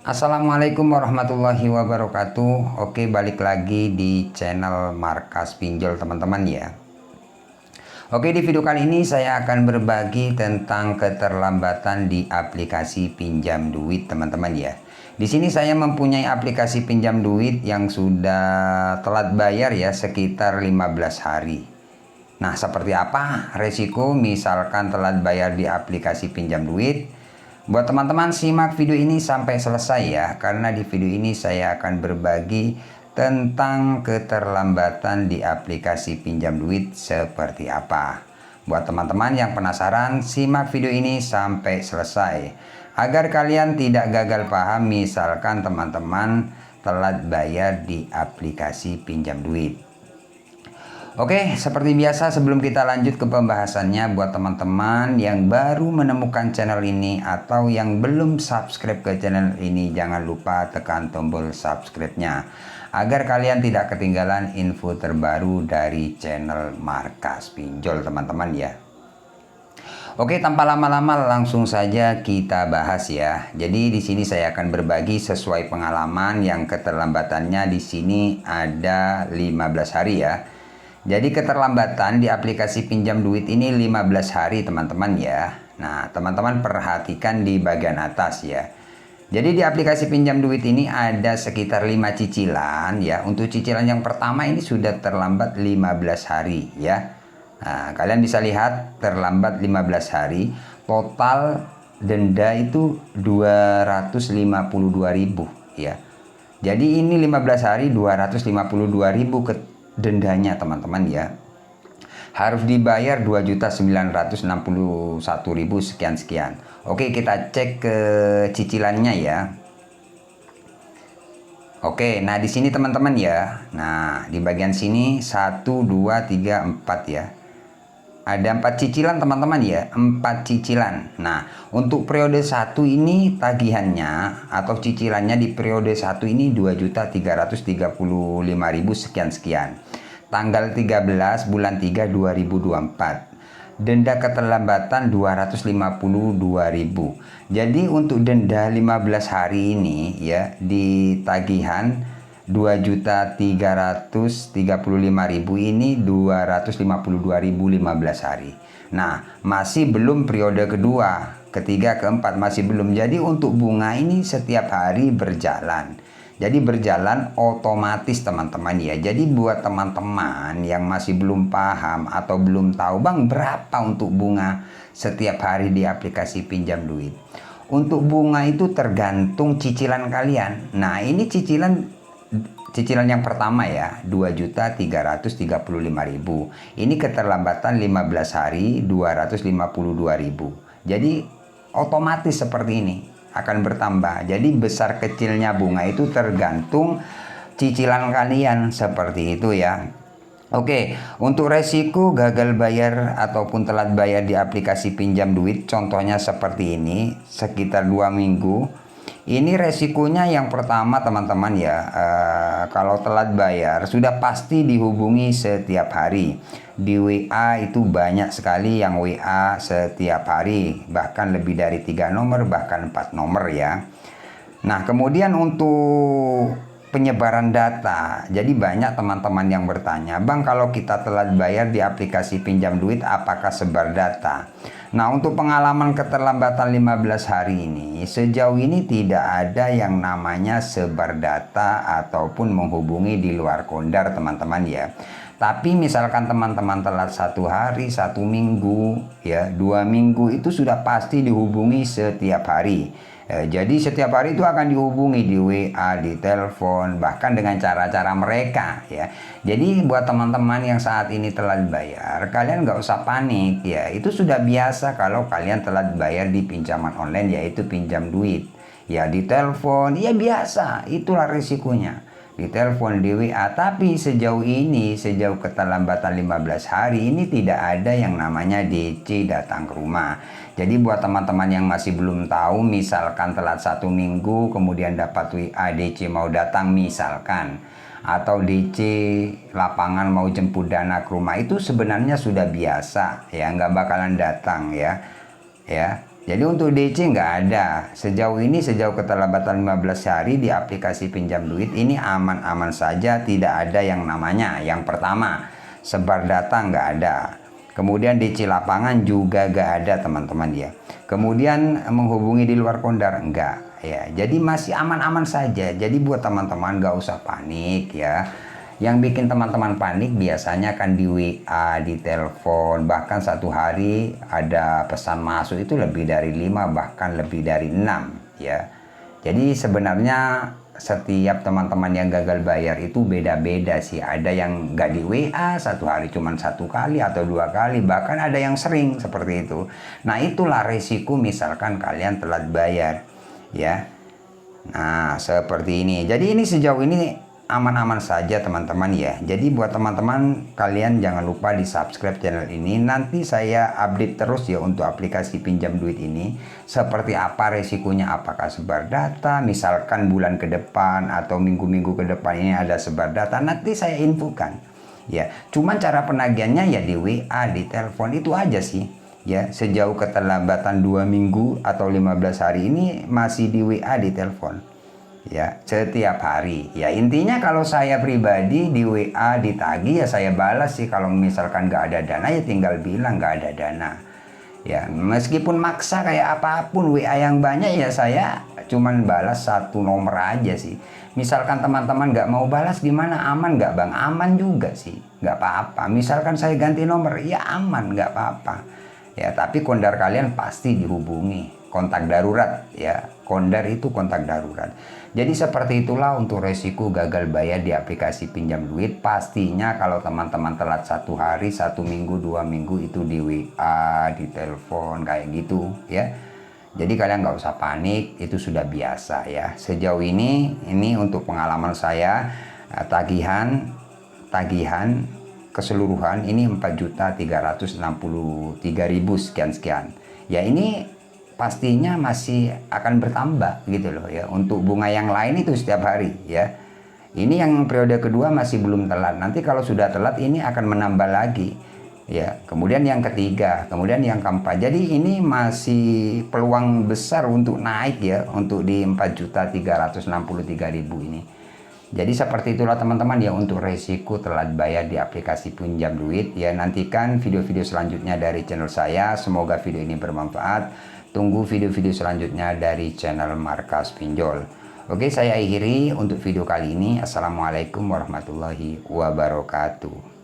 Assalamualaikum warahmatullahi wabarakatuh. Oke, balik lagi di channel Markas Pinjol teman-teman ya. Oke, di video kali ini saya akan berbagi tentang keterlambatan di aplikasi pinjam duit teman-teman ya. Di sini saya mempunyai aplikasi pinjam duit yang sudah telat bayar ya, sekitar 15 hari. Nah, seperti apa resiko misalkan telat bayar di aplikasi pinjam duit? Buat teman-teman, simak video ini sampai selesai ya, karena di video ini saya akan berbagi tentang keterlambatan di aplikasi pinjam duit seperti apa. Buat teman-teman yang penasaran, simak video ini sampai selesai agar kalian tidak gagal paham misalkan teman-teman telat bayar di aplikasi pinjam duit. Oke, seperti biasa sebelum kita lanjut ke pembahasannya, buat teman-teman yang baru menemukan channel ini atau yang belum subscribe ke channel ini, jangan lupa tekan tombol subscribe-nya agar kalian tidak ketinggalan info terbaru dari channel Markas Pinjol teman-teman ya. Oke, tanpa lama-lama langsung saja kita bahas ya. Jadi di sini saya akan berbagi sesuai pengalaman yang keterlambatannya di sini ada 15 hari ya. Jadi keterlambatan di aplikasi pinjam duit ini 15 hari teman-teman ya. Nah, teman-teman perhatikan di bagian atas ya. Jadi di aplikasi pinjam duit ini ada sekitar 5 cicilan ya. Untuk cicilan yang pertama ini sudah terlambat 15 hari ya. Nah, kalian bisa lihat terlambat 15 hari. Total denda itu 252.000 ya. Jadi ini 15 hari 252.000 dendanya teman-teman ya, harus dibayar 2.961.000 sekian. Oke, kita cek ke cicilannya ya. Oke, nah di sini teman-teman ya, nah di bagian sini 1 2 3 4 ya, ada 4 cicilan teman-teman ya, 4 cicilan. Nah, untuk periode 1 ini tagihannya atau cicilannya di periode 1 ini 2.335.000 sekian. Tanggal 13 bulan 3 2024. Denda keterlambatan 252.000. Jadi untuk denda 15 hari ini ya, di tagihan 2.335.000 ini 252.000 15 hari. Nah, masih belum periode kedua, ketiga, keempat masih belum. Jadi untuk bunga ini setiap hari berjalan. Jadi berjalan otomatis teman-teman ya. Jadi buat teman-teman yang masih belum paham atau belum tahu, Bang, berapa untuk bunga setiap hari di aplikasi pinjam duit? Untuk bunga itu tergantung cicilan kalian. Nah, ini cicilan yang pertama ya, 2.335.000. Ini keterlambatan 15 hari 252.000. Jadi otomatis seperti ini akan bertambah. Jadi besar kecilnya bunga itu tergantung cicilan kalian, seperti itu ya. Oke, untuk resiko gagal bayar ataupun telat bayar di aplikasi pinjam duit, contohnya seperti ini, sekitar 2 minggu. Ini resikonya yang pertama teman-teman ya, kalau telat bayar sudah pasti dihubungi setiap hari. Di WA itu banyak sekali yang WA setiap hari, bahkan lebih dari 3 nomor, bahkan 4 nomor ya. Nah, kemudian untuk penyebaran data, jadi banyak teman-teman yang bertanya, Bang, kalau kita telat bayar di aplikasi pinjam duit apakah sebar data? Nah, untuk pengalaman keterlambatan 15 hari ini, sejauh ini tidak ada yang namanya sebar data ataupun menghubungi di luar kondar teman-teman ya. Tapi misalkan teman-teman telat 1 hari, 1 minggu ya, 2 minggu itu sudah pasti dihubungi setiap hari. Jadi setiap hari itu akan dihubungi di WA, di telepon, bahkan dengan cara-cara mereka ya. Jadi buat teman-teman yang saat ini telat bayar, kalian nggak usah panik ya. Itu sudah biasa kalau kalian telat bayar di pinjaman online, yaitu pinjam duit. Ya di telepon, ya biasa, itulah risikonya. Di telepon, di WA, tapi sejauh ini, sejauh keterlambatan 15 hari ini tidak ada yang namanya DC datang ke rumah. Jadi buat teman-teman yang masih belum tahu, misalkan telat 1 minggu kemudian dapat WA DC mau datang misalkan, atau DC lapangan mau jemput dana ke rumah, itu sebenarnya sudah biasa ya, nggak bakalan datang ya. Jadi untuk DC nggak ada. Sejauh ini, sejauh keterlambatan 15 hari di aplikasi pinjam duit ini aman-aman saja, tidak ada yang namanya. Yang pertama, sebar data nggak ada. Kemudian DC lapangan juga nggak ada teman-teman ya. Kemudian menghubungi di luar Kondar enggak ya. Jadi masih aman-aman saja. Jadi buat teman-teman nggak usah panik ya. Yang bikin teman-teman panik biasanya kan di WA, di telepon, bahkan satu hari ada pesan masuk itu lebih dari 5, bahkan lebih dari 6 ya. Jadi sebenarnya setiap teman-teman yang gagal bayar itu beda-beda sih. Ada yang nggak di WA satu hari cuma 1 kali atau 2 kali, bahkan ada yang sering seperti itu. Nah itulah resiko misalkan kalian telat bayar ya. Nah seperti ini. Jadi ini sejauh ini aman-aman saja teman-teman ya. Jadi buat teman-teman kalian jangan lupa di subscribe channel ini. Nanti saya update terus ya untuk aplikasi pinjam duit ini. Seperti apa resikonya, apakah sebar data, misalkan bulan ke depan atau minggu-minggu ke depan ini ada sebar data, nanti saya infokan ya. Cuman cara penagihannya ya di WA, di telepon, itu aja sih ya. Sejauh keterlambatan 2 minggu atau 15 hari ini masih di WA, di telepon ya, setiap hari ya. Intinya kalau saya pribadi di WA ditagih ya saya balas sih. Kalau misalkan nggak ada dana ya tinggal bilang nggak ada dana ya. Meskipun maksa kayak apapun WA yang banyak ya saya cuman balas 1 nomor aja sih. Misalkan teman-teman nggak mau balas gimana, aman nggak bang? Aman juga sih, nggak apa-apa. Misalkan saya ganti nomor ya aman, nggak apa-apa ya. Tapi Kondar kalian pasti dihubungi, kontak darurat ya. Kondar itu kontak darurat. Jadi seperti itulah untuk resiko gagal bayar di aplikasi pinjam duit. Pastinya kalau teman-teman telat 1 hari, 1 minggu, 2 minggu itu di WA, di telepon kayak gitu ya. Jadi kalian nggak usah panik, itu sudah biasa ya. Sejauh ini untuk pengalaman saya, tagihan keseluruhan ini 4.363.000 sekian. Ya ini pastinya masih akan bertambah gitu loh ya. Untuk bunga yang lain itu setiap hari ya. Ini yang periode kedua masih belum telat. Nanti kalau sudah telat ini akan menambah lagi ya. Kemudian yang ketiga, kemudian yang keempat. Jadi ini masih peluang besar untuk naik ya, untuk di 4.363.000 ini. Jadi seperti itulah teman-teman ya untuk resiko telat bayar di aplikasi pinjam duit ya. Nantikan video-video selanjutnya dari channel saya. Semoga video ini bermanfaat. Tunggu video-video selanjutnya dari channel Markas Pinjol. Oke, saya akhiri untuk video kali ini. Assalamualaikum warahmatullahi wabarakatuh.